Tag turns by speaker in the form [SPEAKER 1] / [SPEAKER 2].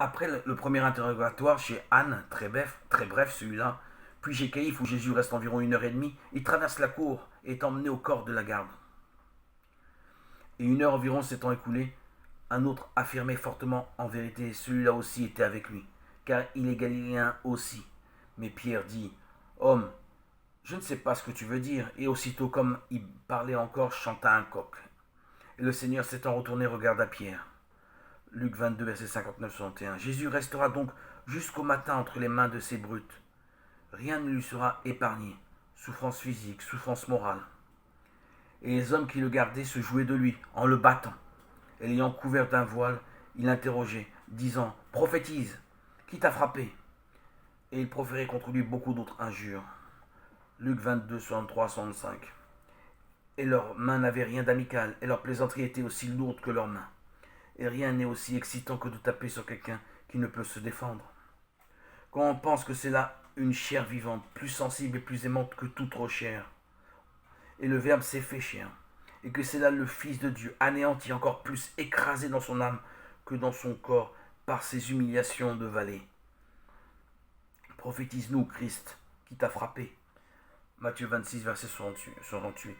[SPEAKER 1] Après le premier interrogatoire chez Anne, très bref celui-là, puis chez Caïphe où Jésus reste environ 1 heure et demie, il traverse la cour et est emmené au corps de la garde. Et 1 heure environ s'étant écoulée, un autre affirmait fortement en vérité, celui-là aussi était avec lui, car il est galiléen aussi. Mais Pierre dit, homme, je ne sais pas ce que tu veux dire, et aussitôt comme il parlait encore, chanta un coq. Et le Seigneur s'étant retourné regarda Pierre. Luc 22, verset 59-61. Jésus restera donc jusqu'au matin entre les mains de ces brutes. Rien ne lui sera épargné. Souffrance physique, souffrance morale. Et les hommes qui le gardaient se jouaient de lui en le battant. Et l'ayant couvert d'un voile, il l'interrogeait, disant, prophétise, qui t'a frappé? Et il proférait contre lui beaucoup d'autres injures. Luc 22, 63-65. Et leurs mains n'avaient rien d'amical, et leurs plaisanteries étaient aussi lourdes que leurs mains. Et rien n'est aussi excitant que de taper sur quelqu'un qui ne peut se défendre. Quand on pense que c'est là une chair vivante, plus sensible et plus aimante que toute autre chair, et le Verbe s'est fait chair, et que c'est là le Fils de Dieu, anéanti, encore plus écrasé dans son âme que dans son corps par ses humiliations de vallée. Prophétise-nous, Christ, qui t'a frappé. Matthieu 26, verset 68.